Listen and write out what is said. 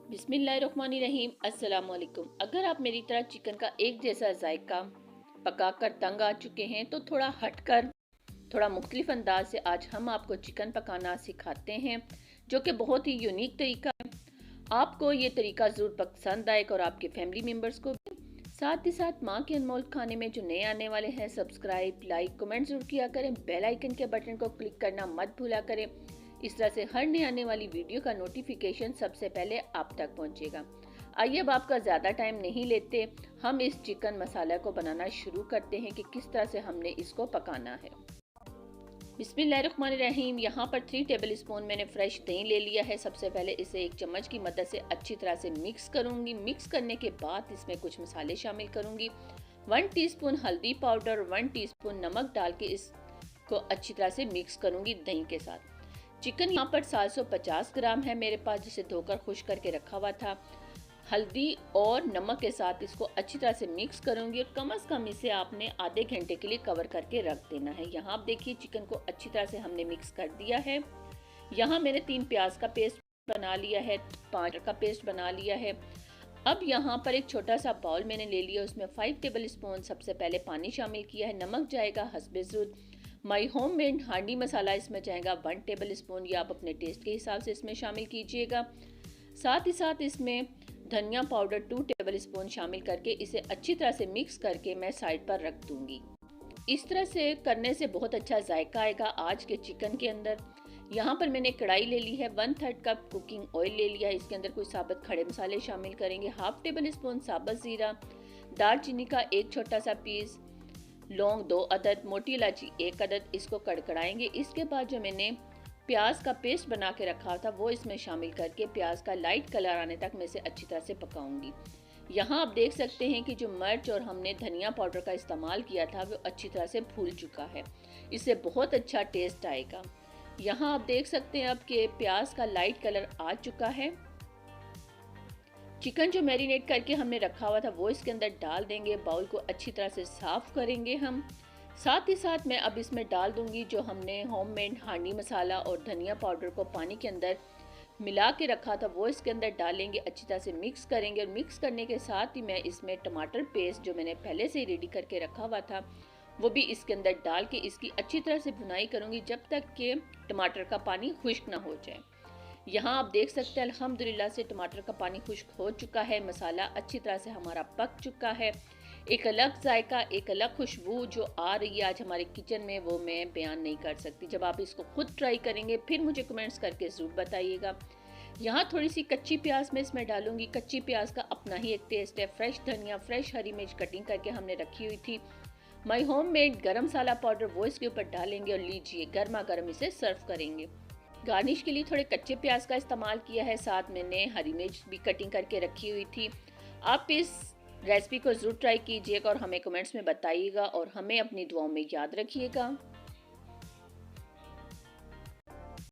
बिस्मिल्लाहिर्रहमानिर्रहीम। अस्सलाम वालेकुम। अगर आप मेरी तरह चिकन का एक जैसा जायका पका कर तंग आ चुके हैं तो थोड़ा हटकर थोड़ा मुख्तलिफ अंदाज से आज हम आपको चिकन पकाना सिखाते हैं, जो कि बहुत ही यूनिक तरीका है। आपको ये तरीका ज़रूर पसंद आएगा और आपके फैमिली मेम्बर्स को भी। साथ ही साथ माँ के अनमोल खाने में जो नए आने वाले हैं, सब्सक्राइब लाइक कमेंट ज़रूर किया करें। बेल आइकन के बटन को क्लिक करना मत भूला करें। इस तरह से हर नई आने वाली वीडियो का नोटिफिकेशन सबसे पहले आप तक पहुंचेगा। आइए अब आपका ज़्यादा टाइम नहीं लेते, हम इस चिकन मसाला को बनाना शुरू करते हैं कि किस तरह से हमने इसको पकाना है। बिस्मिल्लाहिर्रहमानिर्रहीम। यहाँ पर 3 टेबल स्पून मैंने फ्रेश दही ले लिया है। सबसे पहले इसे एक चम्मच की मदद से अच्छी तरह से मिक्स करूँगी। मिक्स करने के बाद इसमें कुछ मसाले शामिल करूँगी। 1 टीस्पून हल्दी पाउडर, 1 टीस्पून नमक डाल के इसको अच्छी तरह से मिक्स करूँगी दही के साथ। चिकन यहाँ पर 750 ग्राम है मेरे पास, जिसे धोकर खुश करके रखा हुआ था। हल्दी और नमक के साथ इसको अच्छी तरह से मिक्स करूंगी और कम से कम इसे आपने आधे घंटे के लिए कवर करके रख देना है। यहाँ आप देखिए चिकन को अच्छी तरह से हमने मिक्स कर दिया है। यहाँ मैंने 3 प्याज का पेस्ट बना लिया है, 5 का पेस्ट बना लिया है। अब यहाँ पर एक छोटा सा बाउल मैंने ले लिया, उसमें 5 टेबल स्पून सबसे पहले पानी शामिल किया है। नमक जाएगा हस्बे ज़रूरत। माई होम मेड हांडी मसाला इसमें जाएगा 1 टेबल स्पून, या आप अपने टेस्ट के हिसाब से इसमें शामिल कीजिएगा। साथ ही साथ इसमें धनिया पाउडर 2 टेबल स्पून शामिल करके इसे अच्छी तरह से मिक्स करके मैं साइड पर रख दूंगी। इस तरह से करने से बहुत अच्छा जायका आएगा आज के चिकन के अंदर। यहाँ पर मैंने कढ़ाई ले ली है, 1/3 कप कुकिंग ऑयल ले लिया है। इसके अंदर कुछ साबुत खड़े मसाले शामिल करेंगे। 1/2 टेबल स्पून साबुत ज़ीरा, दालचीनी का एक छोटा सा पीस, लौंग 2 अदद, मोटी इलायची 1 अदद। इसको कड़कड़ाएंगे। इसके बाद जो मैंने प्याज का पेस्ट बना के रखा था वो इसमें शामिल करके प्याज का लाइट कलर आने तक मैं इसे अच्छी तरह से पकाऊंगी। यहाँ आप देख सकते हैं कि जो मिर्च और हमने धनिया पाउडर का इस्तेमाल किया था वो अच्छी तरह से फूल चुका है। इससे बहुत अच्छा टेस्ट आएगा। यहाँ आप देख सकते हैं अब कि प्याज का लाइट कलर आ चुका है। चिकन जो मैरिनेट करके हमने रखा हुआ था वो इसके अंदर डाल देंगे। बाउल को अच्छी तरह से साफ करेंगे हम। साथ ही साथ मैं अब इसमें डाल दूंगी जो हमने होममेड हांडी मसाला और धनिया पाउडर को पानी के अंदर मिला के रखा था वो इसके अंदर डालेंगे। अच्छी तरह से मिक्स करेंगे और मिक्स करने के साथ ही मैं इसमें टमाटर पेस्ट जो मैंने पहले से ही रेडी करके रखा हुआ था वो भी इसके अंदर डाल के इसकी अच्छी तरह से भुनाई करूँगी जब तक कि टमाटर का पानी खुश्क ना हो जाए। यहाँ आप देख सकते हैं अल्हम्दुलिल्लाह से टमाटर का पानी खुश्क हो चुका है। मसाला अच्छी तरह से हमारा पक चुका है। एक अलग जायका, एक अलग खुशबू जो आ रही है आज हमारे किचन में वो मैं बयान नहीं कर सकती। जब आप इसको खुद ट्राई करेंगे फिर मुझे कमेंट्स करके ज़रूर बताइएगा। यहाँ थोड़ी सी कच्ची प्याज मैं इसमें डालूंगी। कच्ची प्याज का अपना ही एक टेस्ट है। फ्रेश धनिया, फ्रेश हरी मिर्च कटिंग करके हमने रखी हुई थी। माई होम मेड गरम मसाला पाउडर वो इसके ऊपर डालेंगे और लीजिए गर्मा गर्म इसे सर्व करेंगे। गार्निश के लिए थोड़े कच्चे प्याज का इस्तेमाल किया है। साथ मैंने हरी मिर्च भी कटिंग करके रखी हुई थी। आप इस रेसिपी को ज़रूर ट्राई कीजिएगा और हमें कमेंट्स में बताइएगा और हमें अपनी दुआओं में याद रखिएगा।